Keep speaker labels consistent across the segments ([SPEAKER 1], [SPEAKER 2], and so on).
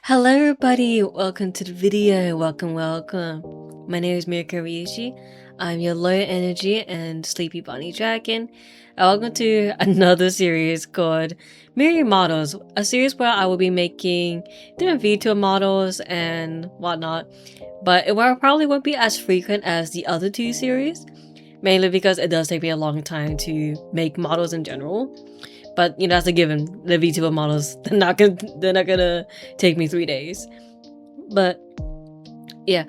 [SPEAKER 1] Hello everybody, welcome to the video, welcome. My name is Mirika Ryushi. I'm your low energy and sleepy bunny dragon. And welcome to another series called MiriModels, a series where I will be making different Vtuber models and whatnot. But it probably won't be as frequent as the other two series, mainly because it does take me a long time to make models in general. But you know, that's a given. The Vtuber models, they're not gonna take me 3 days. But yeah.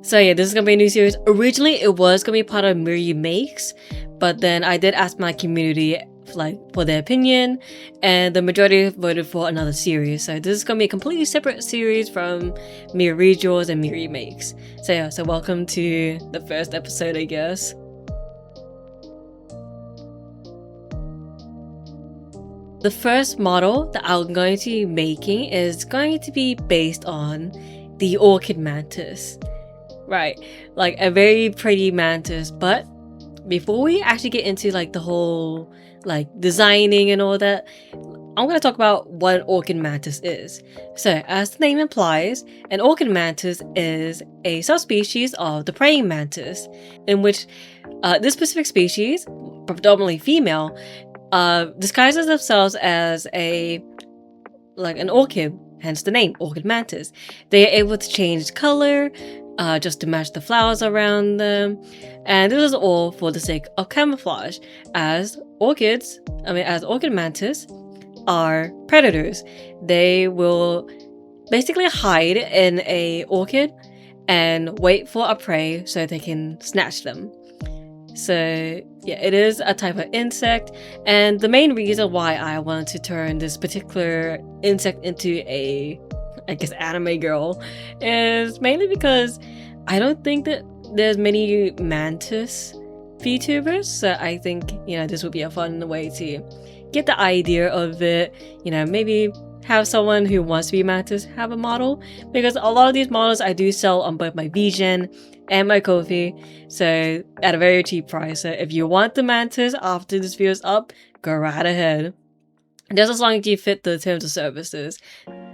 [SPEAKER 1] So yeah, this is gonna be a new series. Originally it was gonna be part of MiriMakes, but then I did ask my community for their opinion, and the majority voted for another series. So this is gonna be a completely separate series from MiriModels and MiriMakes. So yeah, so welcome to the first episode, I guess. The first model that I'm going to be making is going to be based on the Orchid Mantis. Right, like a very pretty mantis. But before we actually get into like the whole like designing and all that, I'm going to talk about what an Orchid Mantis is. So as the name implies, an Orchid Mantis is a subspecies of the praying mantis, in which this specific species, predominantly female, disguises themselves as an orchid, hence the name Orchid Mantis. They are able to change color just to match the flowers around them, and this is all for the sake of camouflage, as Orchid Mantis are predators. They will basically hide in a orchid and wait for a prey so they can snatch them. So yeah, it is a type of insect, and the main reason why I wanted to turn this particular insect into a, I guess, anime girl is mainly because I don't think that there's many mantis VTubers, so I think, you know, this would be a fun way to get the idea of it, you know, maybe have someone who wants to be mantis have a model, because a lot of these models I do sell on both my VGen and my Ko-fi, so at a very cheap price. So if you want the mantis after this video is up, go right ahead, just as long as you fit the terms of services.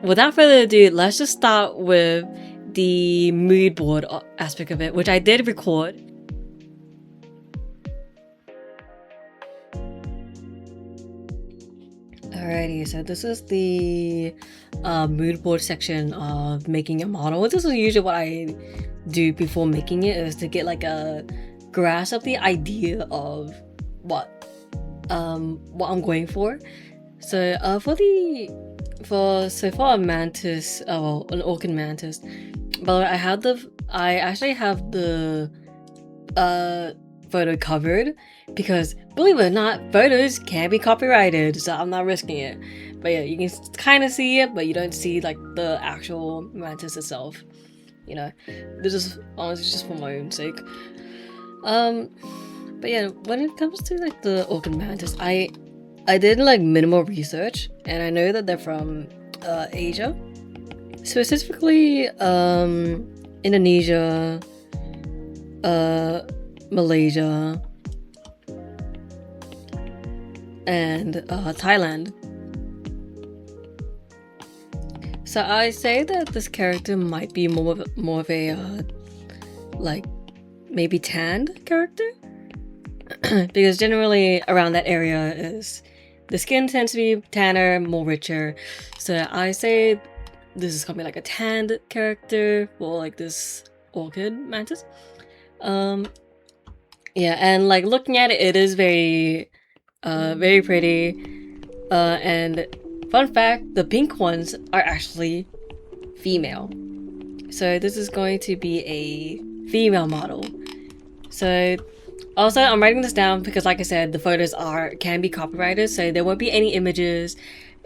[SPEAKER 1] Without further ado, let's just start with the mood board aspect of it, which I did record. Alrighty, so this is the mood board section of making a model. This is usually what I do before making it, is to get like a grasp of the idea of what I'm going for. So for a mantis, an Orchid Mantis. By the way, I actually have the photo covered, because believe it or not, photos can be copyrighted, so I'm not risking it. But yeah, you can kind of see it, but you don't see like the actual mantis itself. You know, this is honestly just for my own sake. But yeah, when it comes to like the Orchid Mantis, I did like minimal research, and I know that they're from Asia, specifically Indonesia, Malaysia, and Thailand. So I say that this character might be more of a like maybe tanned character, because generally around that area is the skin tends to be tanner, more richer. So I say this is gonna be like a tanned character for like this Orchid Mantis. Yeah, and like looking at it, it is very pretty. And fun fact, the pink ones are actually female. So this is going to be a female model. So also, I'm writing this down because, like I said, the photos can be copyrighted, so there won't be any images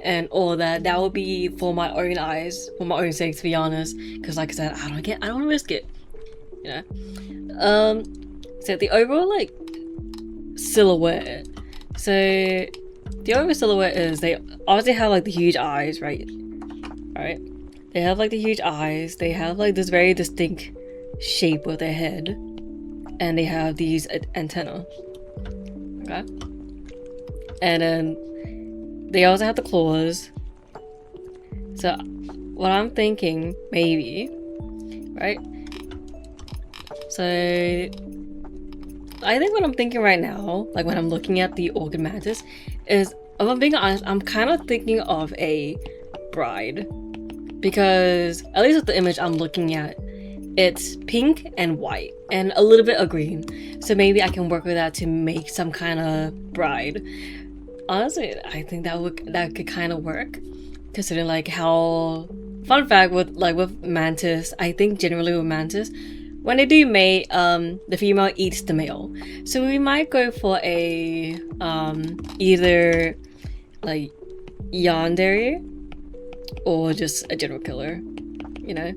[SPEAKER 1] and all that. That will be for my own eyes, for my own sake, to be honest. Because, like I said, I don't want to risk it. You know. So the overall like silhouette. So the overall silhouette is, they obviously have like the huge eyes, right? Alright. They have like the huge eyes. They have like this very distinct shape with their head. And they have these antennae. Okay. And then they also have the claws. So what I'm thinking, maybe, right? So I think what I'm thinking right now, like when I'm looking at the Orchid Mantis, is, if I'm being honest, I'm kind of thinking of a bride. Because, at least with the image I'm looking at, it's pink and white, and a little bit of green. So maybe I can work with that to make some kind of bride. Honestly, I think that could kind of work. Considering like how, fun fact with Mantis, I think generally with Mantis, when they do mate, the female eats the male. So we might go for a either like yandere or just a general killer, you know,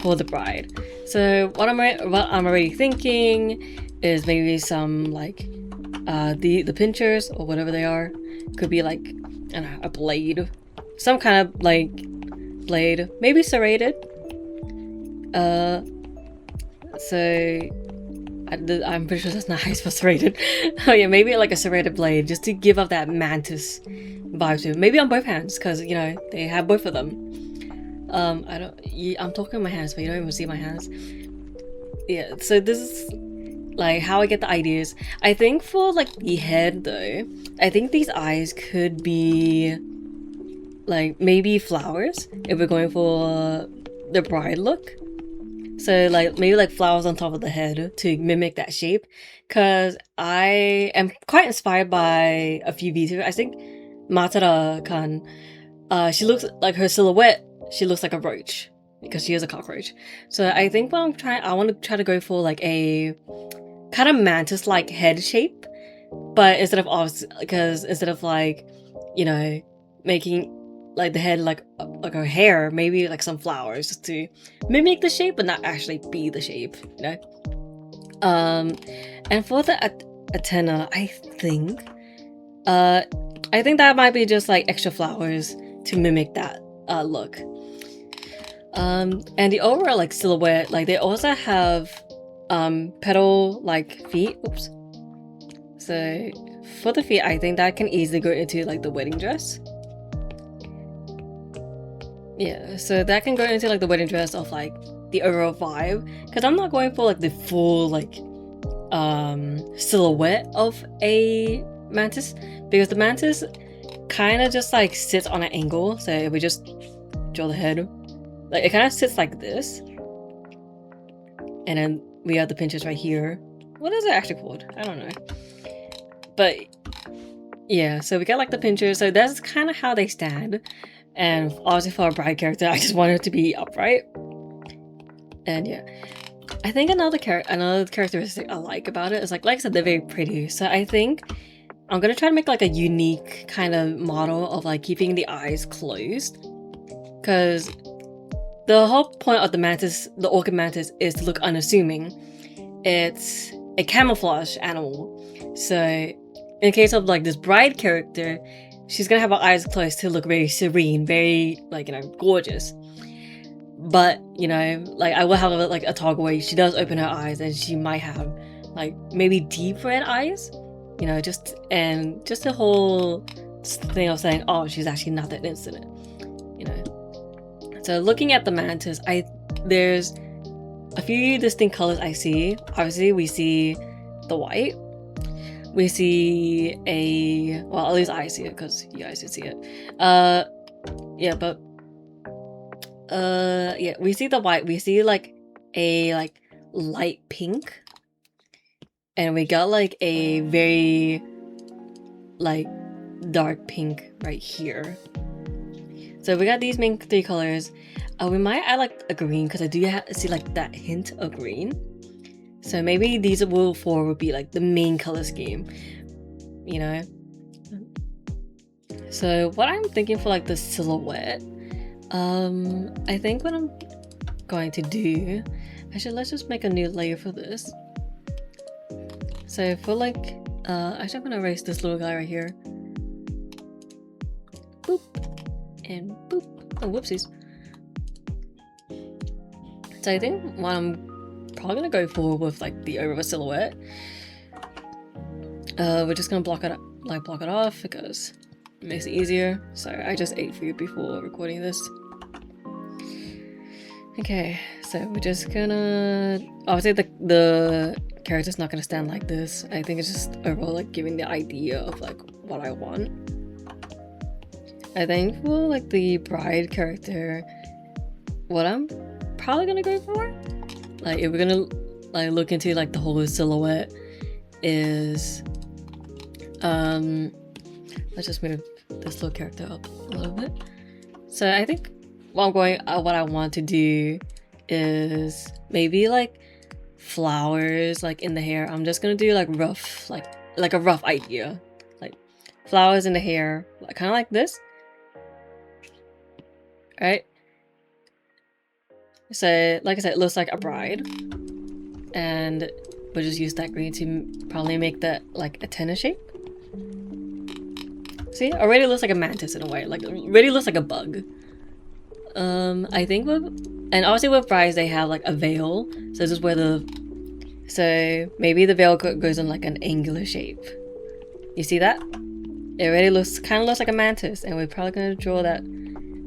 [SPEAKER 1] for the bride. So what I'm already thinking is maybe some like the pinchers or whatever they are. Could be like, I don't know, a blade, some kind of like blade, maybe serrated. So I'm pretty sure that's not how you're supposed to rate it. Oh yeah, maybe like a serrated blade, just to give up that mantis vibe to it. Maybe on both hands, because you know they have both of them. I'm talking my hands, but you don't even see my hands. Yeah, so this is like how I get the ideas. I think for like the head though, I think these eyes could be like maybe flowers if we're going for the bride look. So like maybe like flowers on top of the head to mimic that shape, because I am quite inspired by a few VTubers. I think Matara-kan, she looks like her silhouette, she looks like a roach because she is a cockroach. So I think what I want to try to go for like a kind of mantis-like head shape, but instead of like, you know, making like the head like her hair, maybe like some flowers just to mimic the shape but not actually be the shape, you know. And for the antenna, I think that might be just like extra flowers to mimic that look. And the overall like silhouette, like they also have petal like feet. Oops. So for the feet, I think that can easily go into like the wedding dress. Yeah, so that can go into like the wedding dress of like the overall vibe, because I'm not going for like the full like silhouette of a mantis, because the mantis kind of just like sits on an angle. So if we just draw the head, like it kind of sits like this, and then we have the pinches right here. What is it actually called? I don't know, but yeah, so we got like the pinchers, so that's kind of how they stand. And obviously for a bride character, I just want her to be upright. And yeah, I think another characteristic I like about it is like I said, they're very pretty. So I think I'm gonna try to make like a unique kind of model of like keeping the eyes closed, because the whole point of the Orchid Mantis, is to look unassuming. It's a camouflage animal. So in case of like this bride character, she's gonna have her eyes closed to look very serene, very like, you know, gorgeous. But you know, like I will have like a toggle where she does open her eyes and she might have like maybe deep red eyes, you know, just the whole thing of saying, oh, she's actually not that innocent, you know. So looking at the mantis, there's a few distinct colors I see. Obviously we see the white. We see well, at least I see it because you guys can see it. Yeah, but yeah, we see the white. We see like a like light pink, and we got like a very like dark pink right here. So we got these main three colors. We might add like a green, because I do see like that hint of green. So maybe these four would be like the main color scheme, you know. So what I'm thinking for like the silhouette, I think what I'm going to do, actually let's just make a new layer for this. So for like, actually I'm gonna erase this little guy right here. Boop and boop. Oh, whoopsies. So I think what I'm probably gonna go for with like the overall silhouette. We're just gonna block it off because It makes it easier. Sorry, I just ate food before recording this. Okay, so we're just gonna... Obviously the character's not gonna stand like this. I think it's just overall like giving the idea of like what I want. I think for like the bride character, what I'm probably gonna go for, like if we're gonna like look into like the whole silhouette, is let's just move this little character up a little bit. So I think what I want to do is maybe like flowers like in the hair. I'm just gonna do like rough, like a rough idea, like flowers in the hair, like kind of like this. Right? So like I said, it looks like a bride, and we'll just use that green to probably make that like a tennis shape. See, already looks like a mantis in a way, like already looks like a bug. I think and obviously with brides they have like a veil, so this is where so maybe the veil goes in like an angular shape. You see that? It already kind of looks like a mantis, and we're probably gonna draw that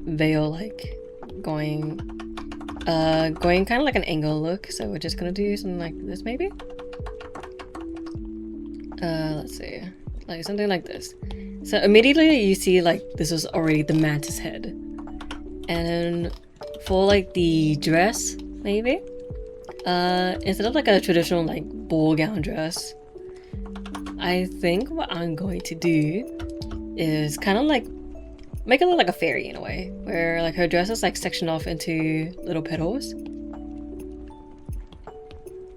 [SPEAKER 1] veil like going kind of like an angle look. So we're just gonna do something like this maybe. Let's see, like something like this. So immediately you see like this is already the mantis head, and then for like the dress maybe, instead of like a traditional like ball gown dress, I think what I'm going to do is kind of like make it look like a fairy in a way, where like her dress is like sectioned off into little petals.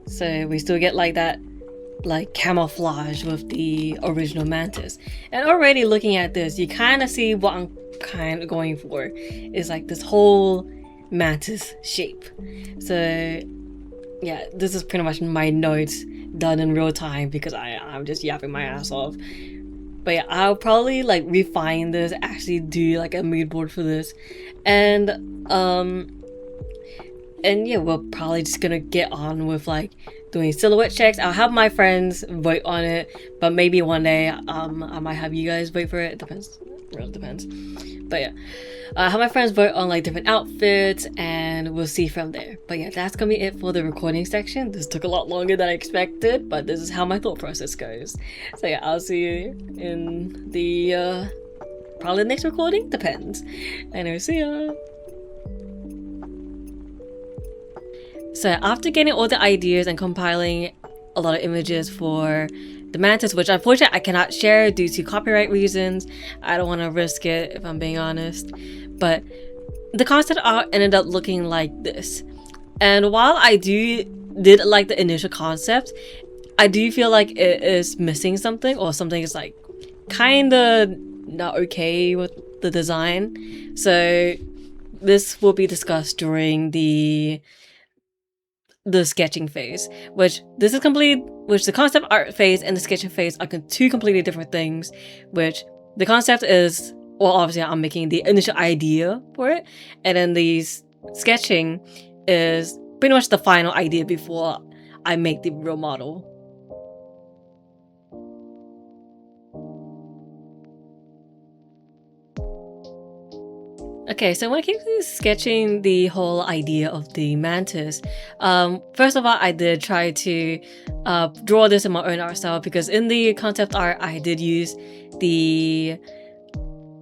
[SPEAKER 1] So we still get like that like camouflage with the original mantis. And already looking at this, you kind of see what I'm kind of going for, is like this whole mantis shape. So yeah, this is pretty much my notes done in real time because I'm just yapping my ass off. But yeah, I'll probably like refine this, actually do like a mood board for this, and yeah, we're probably just gonna get on with like doing silhouette checks. I'll have my friends vote on it, but maybe one day I might have you guys vote for it. It depends, really depends. But yeah, I'll have my friends vote on like different outfits, and we'll see from there. But yeah, that's gonna be it for the recording section. This took a lot longer than I expected, but this is how my thought process goes. So yeah, I'll see you in the probably the next recording, depends. Anyway, see ya. So after getting all the ideas and compiling a lot of images for the mantis, which unfortunately I cannot share due to copyright reasons, I don't want to risk it if I'm being honest, but the concept art ended up looking like this. And while I did like the initial concept, I do feel like it is missing something, or something is like kind of not okay with the design. So this will be discussed during the sketching phase, which the concept art phase and the sketching phase are two completely different things. Which the concept is, well, obviously I'm making the initial idea for it, and then the sketching is pretty much the final idea before I make the real model. Okay, so when it came to sketching the whole idea of the mantis, first of all, I did try to draw this in my own art style, because in the concept art, I did use the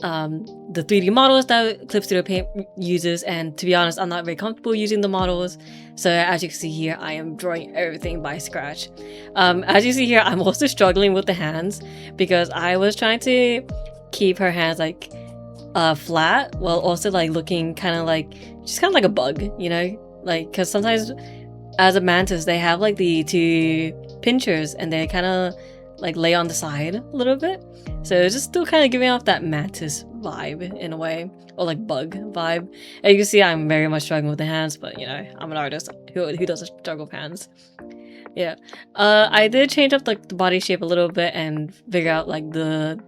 [SPEAKER 1] 3D models that Clip Studio Paint uses, and to be honest, I'm not very comfortable using the models. So as you can see here, I am drawing everything by scratch. As you see here, I'm also struggling with the hands, because I was trying to keep her hands like flat while also like looking kind of like a bug, you know, like because sometimes as a mantis they have like the two pinchers and they kind of like lay on the side a little bit, so it's just still kind of giving off that mantis vibe in a way, or like bug vibe. And you can see I'm very much struggling with the hands, but you know, I'm an artist who doesn't struggle with hands. Yeah, I did change up like the body shape a little bit and figure out like the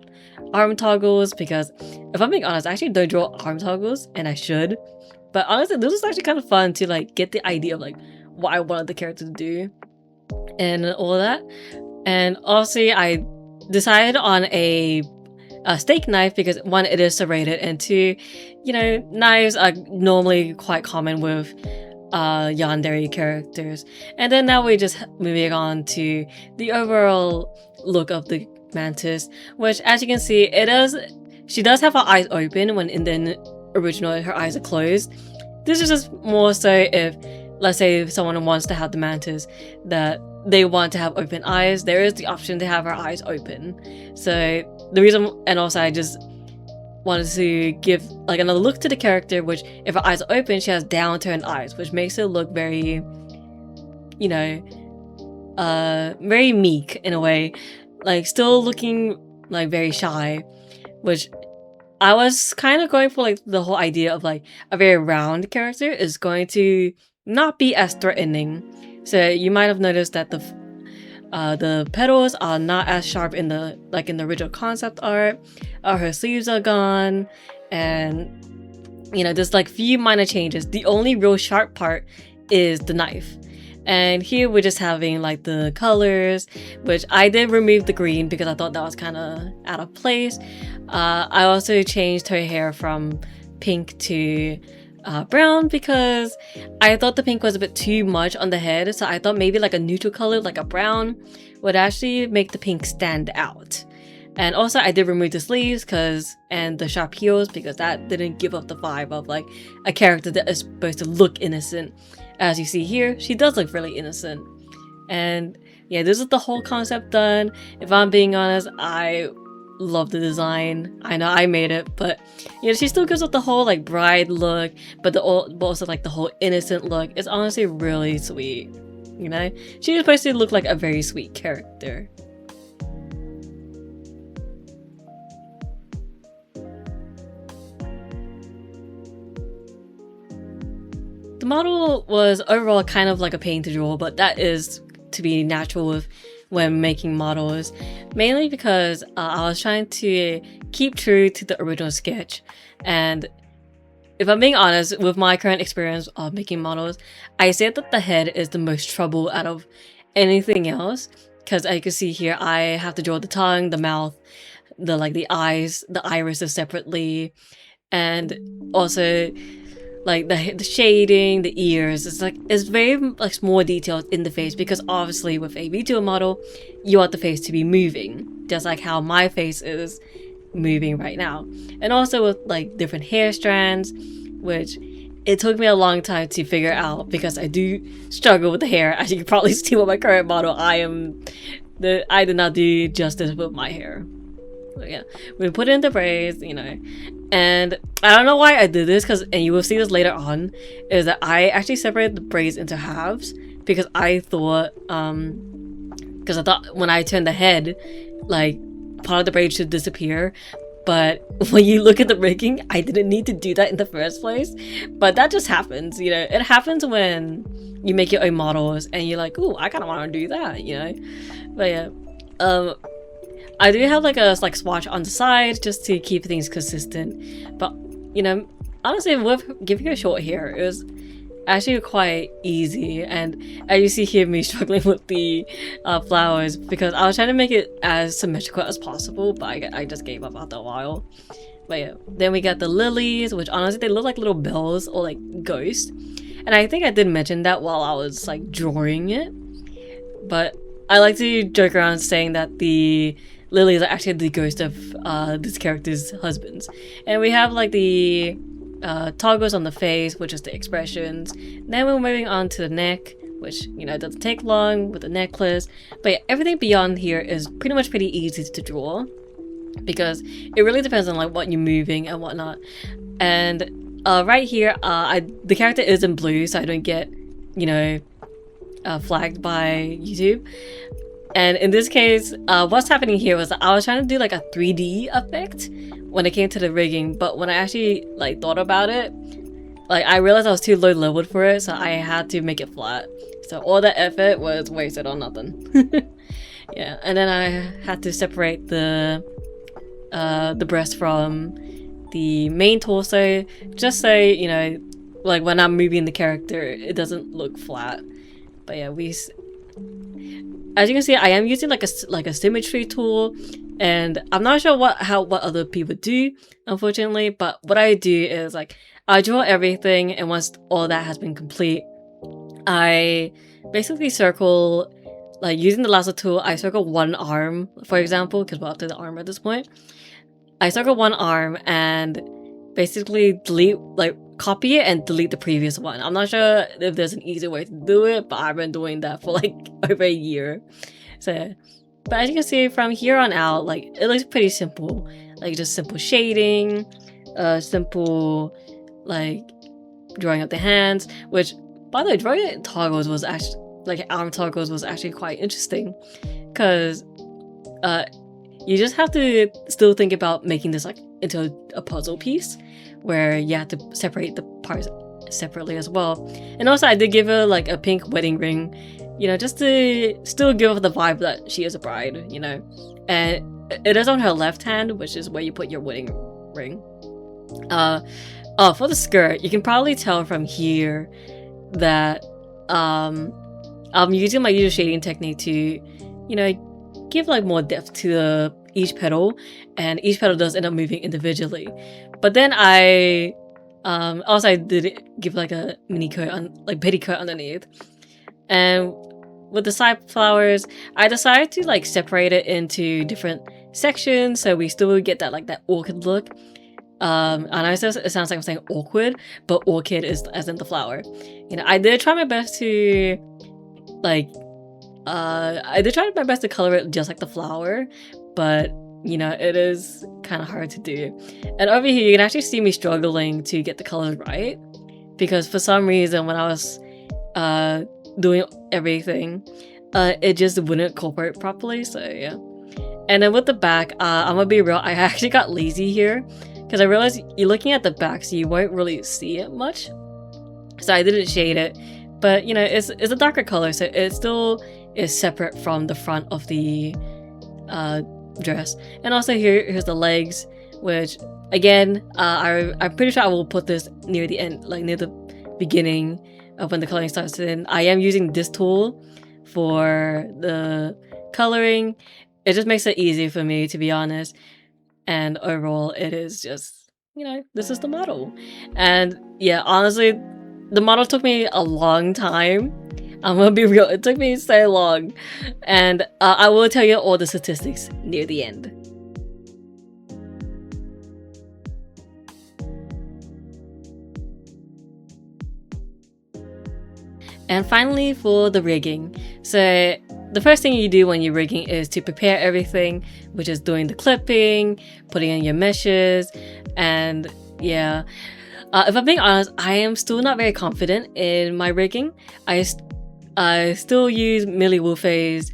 [SPEAKER 1] arm toggles, because if I'm being honest, I actually don't draw arm toggles, and I should. But honestly, this was actually kind of fun to like get the idea of like what I wanted the character to do and all that. And obviously I decided on a steak knife because one, it is serrated, and two, you know, knives are normally quite common with yandere characters. And then now we're just moving on to the overall look of the Mantis, which, as you can see, she does have her eyes open when in the original her eyes are closed. This is just more so if, let's say, if someone wants to have the Mantis that they want to have open eyes, there is the option to have her eyes open. So the reason, and also I just wanted to give like another look to the character, which if her eyes are open, she has downturned eyes, which makes her look very, you know, very meek in a way, like still looking like very shy, which I was kind of going for, like the whole idea of like a very round character is going to not be as threatening. So you might have noticed that the petals are not as sharp in the original concept art. Her sleeves are gone, and you know, there's like few minor changes. The only real sharp part is the knife. And here we're just having like the colors, which I did remove the green because I thought that was kind of out of place. I also changed her hair from pink to brown because I thought the pink was a bit too much on the head. So I thought maybe like a neutral color, like a brown, would actually make the pink stand out. And also I did remove the sleeves and the sharp heels because that didn't give up the vibe of like a character that is supposed to look innocent. As you see here, she does look really innocent. And yeah, this is the whole concept done. If I'm being honest, I love the design. I know I made it, but you know, she still gives up the whole like bride look, but also like the whole innocent look. It's honestly really sweet. You know, she's supposed to look like a very sweet character. The model was overall kind of like a pain to draw, but that is to be natural when making models, mainly because I was trying to keep true to the original sketch. And if I'm being honest, with my current experience of making models, I say that the head is the most trouble out of anything else, because as you can see here, I have to draw the tongue, the mouth, the eyes, the irises separately, and also like the shading, the ears. It's very like small details in the face, because obviously with a Vtuber model, you want the face to be moving, just like how my face is moving right now. And also with like different hair strands, which it took me a long time to figure out because I do struggle with the hair. As you can probably see with my current model, I did not do justice with my hair. So yeah, we put in the braids, you know, and I don't know why I did this, and you will see this later on, is that I actually separated the braids into halves because I thought when I turned the head, like part of the braid should disappear. But when you look at the rigging, I didn't need to do that in the first place. But that just happens, you know. It happens when you make your own models and you're like, ooh, I kind of want to do that, you know. But yeah, I do have like a swatch on the side just to keep things consistent. But you know, honestly, with giving her short hair, it was actually quite easy. And as you see here, me struggling with the flowers because I was trying to make it as symmetrical as possible, but I just gave up after a while. But yeah, then we got the lilies, which honestly they look like little bells or like ghosts. And I think I did mention that while I was like drawing it, but I like to joke around saying that the lilies are actually the ghost of this character's husbands. And we have like the toggles on the face, which is the expressions. Then we're moving on to the neck, which, you know, doesn't take long with the necklace. But yeah, everything beyond here is pretty easy to draw because it really depends on like what you're moving and whatnot. And right here, the character is in blue, so I don't get, you know, flagged by YouTube. And in this case, what's happening here was that I was trying to do like a 3D effect when it came to the rigging, but when I actually like thought about it, like I realized I was too low leveled for it, so I had to make it flat. So all that effort was wasted on nothing. Yeah, and then I had to separate the breast from the main torso, just so, you know, like when I'm moving the character, it doesn't look flat. But yeah, as you can see, I am using like a symmetry tool, and I'm not sure what other people do, unfortunately. But what I do is like I draw everything, and once all that has been complete, I basically circle, like using the lasso tool. I circle one arm, for example, because we're up to the arm at this point. I circle one arm and basically delete, like copy it and delete the previous one. I'm not sure if there's an easy way to do it, but I've been doing that for like over a year. So, but as you can see from here on out, like it looks pretty simple. Like just simple shading, simple like drawing up the hands, which by the way, drawing toggles was actually, like arm toggles was actually quite interesting, because you just have to still think about making this like into a puzzle piece where you have to separate the parts separately as well. And also I did give her like a pink wedding ring, you know, just to still give her the vibe that she is a bride, you know. And it is on her left hand, which is where you put your wedding ring. Oh, for the skirt, you can probably tell from here that I'm using my usual shading technique to, you know, give like more depth to each petal, and each petal does end up moving individually. But then I also I did give like a mini coat on, like petticoat underneath. And with the side flowers, I decided to like separate it into different sections so we still get that like that orchid look. And I know it sounds like I'm saying awkward, but orchid is as in the flower. You know, I did try my best to like color it just like the flower, but you know, it is kind of hard to do. And over here, you can actually see me struggling to get the colors right, because for some reason when I was doing everything, it just wouldn't cooperate properly. So yeah. And then with the back, I'm gonna be real, I actually got lazy here because I realized you're looking at the back, so you won't really see it much. So I didn't shade it, but you know, it's a darker color, so it still is separate from the front of the dress. And also here's the legs, which again, I'm pretty sure I will put this near the end, like near the beginning of when the coloring starts in. I am using this tool for the coloring. It just makes it easy for me, to be honest. And overall, it is just, you know, this is the model. And yeah, honestly, the model took me a long time. I'm gonna be real, it took me so long. And I will tell you all the statistics near the end. And finally, for the rigging. So the first thing you do when you're rigging is to prepare everything, which is doing the clipping, putting in your meshes, and yeah. If I'm being honest, I am still not very confident in my rigging. I still use MiriModels'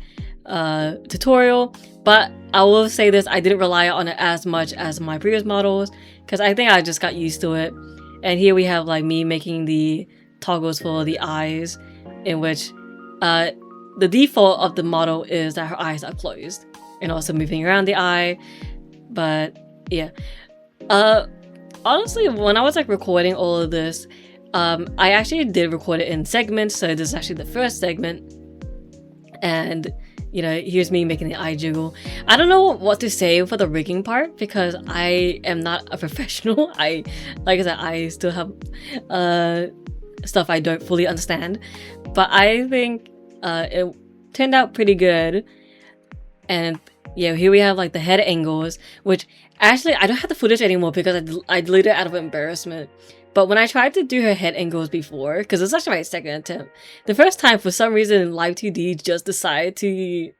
[SPEAKER 1] tutorial, but I will say this, I didn't rely on it as much as my previous models, because I think I just got used to it. And here we have like me making the toggles for the eyes, in which the default of the model is that her eyes are closed and also moving around the eye. But yeah, honestly, when I was like recording all of this, I actually did record it in segments, so this is actually the first segment. And you know, here's me making the eye jiggle. I don't know what to say for the rigging part because I am not a professional. Like I said, I still have stuff I don't fully understand, but I think it turned out pretty good. And yeah, here we have like the head angles, which actually I don't have the footage anymore because I deleted it out of embarrassment. But when I tried to do her head angles before, because it's actually my second attempt, the first time for some reason Live 2D just decided to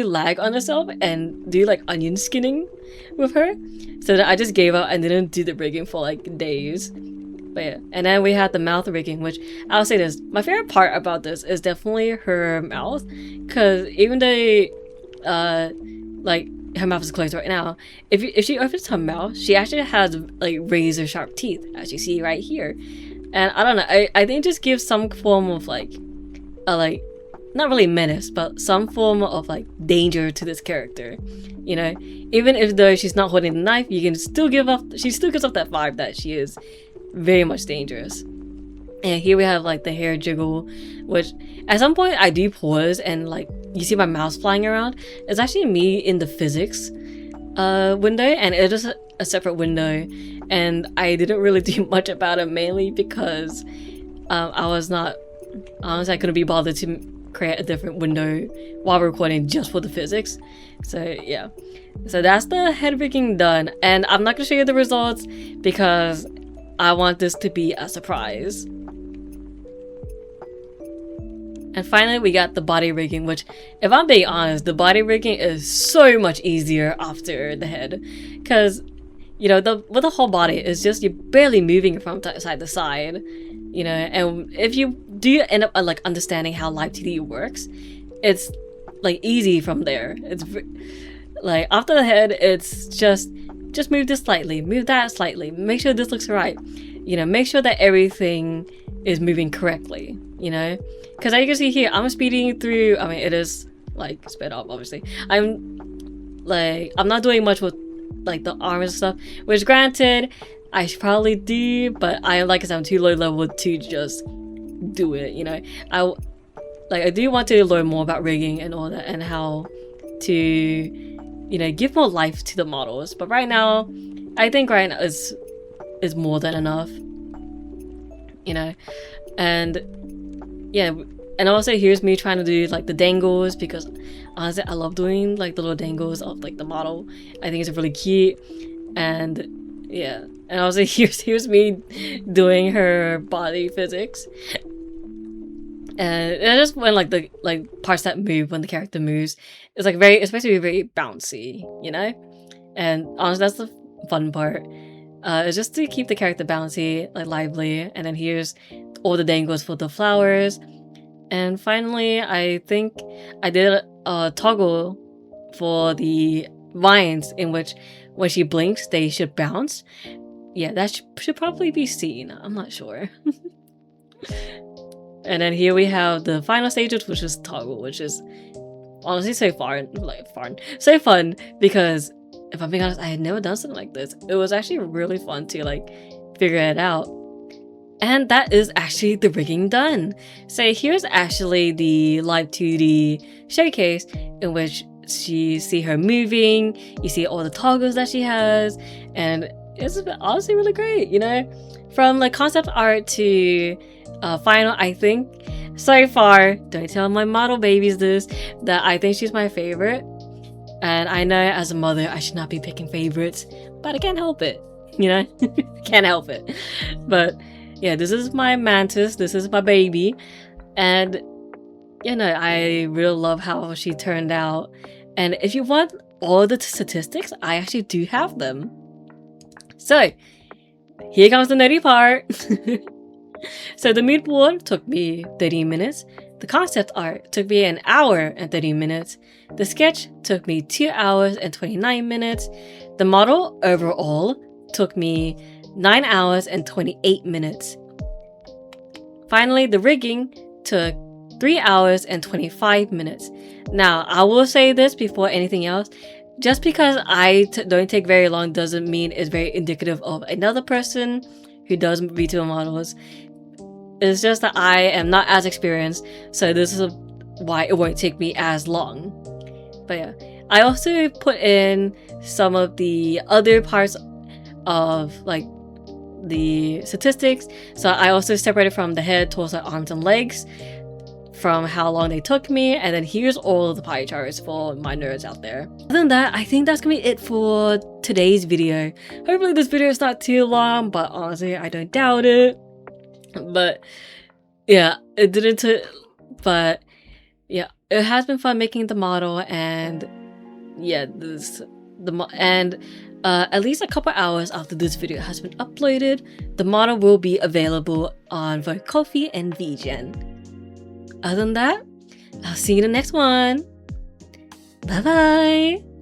[SPEAKER 1] lag on herself and do like onion skinning with her, so that I just gave up and didn't do the rigging for like days. But yeah, and then we had the mouth rigging, which I'll say this, my favorite part about this is definitely her mouth, because even though like her mouth is closed right now, if she opens her mouth, she actually has like razor sharp teeth, as you see right here. And I don't know, I think it just gives some form of like not really menace, but some form of like danger to this character. You know, even if though she's not holding the knife, you can still give off, she still gives off that vibe that she is very much dangerous. And here we have like the hair jiggle, which at some point I do pause and like you see my mouse flying around. It's actually me in the physics window, and it is a separate window, and I didn't really do much about it, mainly because I couldn't be bothered to create a different window while recording just for the physics. So yeah, so that's the head rigging done, and I'm not gonna show you the results because I want this to be a surprise. And finally, we got the body rigging, which, if I'm being honest, the body rigging is so much easier after the head. Because, you know, with the whole body, it's just you're barely moving from side to side. You know, and if you do end up like understanding how live 2D works, it's like easy from there. It's like after the head, it's just move this slightly, move that slightly, make sure this looks right. You know, make sure that everything is moving correctly, you know? Because as you can see here, I'm speeding through, I mean, it is like sped up, obviously. I'm not doing much with like the arms and stuff, which granted, I should probably do, but like I said, I'm too low level to just do it, you know? I do want to learn more about rigging and all that and how to, you know, give more life to the models. But right now, I think right now is more than enough, you know? And yeah, and also here's me trying to do like the dangles, because honestly I love doing like the little dangles of like the model. I think it's really cute. And yeah, and also here's me doing her body physics. And it just when like the parts that move when the character moves, it's like it's supposed to be very bouncy, you know? And honestly, that's the fun part. It's just to keep the character bouncy, like lively. And then here's all the dangles for the flowers. And finally, I think I did a toggle for the vines, in which when she blinks, they should bounce. Yeah, that should probably be seen. I'm not sure. And then here we have the final stages, which is toggle, which is honestly so fun, because if I'm being honest, I had never done something like this. It was actually really fun to like figure it out. And that is actually the rigging done. So here's actually the live 2D showcase, in which you see her moving, you see all the toggles that she has, and it's honestly really great, you know? From like concept art to final, I think so far, don't tell my model babies this, that I think she's my favorite. And I know as a mother I should not be picking favorites, but I can't help it, you know? Can't help it. But yeah, this is my Mantis, this is my baby, and you know, I really love how she turned out. And if you want all the statistics, I actually do have them. So here comes the nerdy part. So the mood board took me 30 minutes. The concept art took me 1 hour and 30 minutes. The sketch took me 2 hours and 29 minutes. The model overall took me 9 hours and 28 minutes. Finally, the rigging took 3 hours and 25 minutes. Now, I will say this before anything else. Just because I don't take very long doesn't mean it's very indicative of another person who does VTuber models. It's just that I am not as experienced, so this is why it won't take me as long. But yeah, I also put in some of the other parts of like the statistics. So I also separated from the head, torso, arms, and legs, from how long they took me, and then here's all of the pie charts for my nerds out there. Other than that, I think that's gonna be it for today's video. Hopefully this video is not too long, but honestly, I don't doubt it. But yeah, it didn't. But yeah, it has been fun making the model, and yeah, at least a couple hours after this video has been uploaded, the model will be available on both Ko-fi and VGen. Other than that, I'll see you in the next one. Bye bye!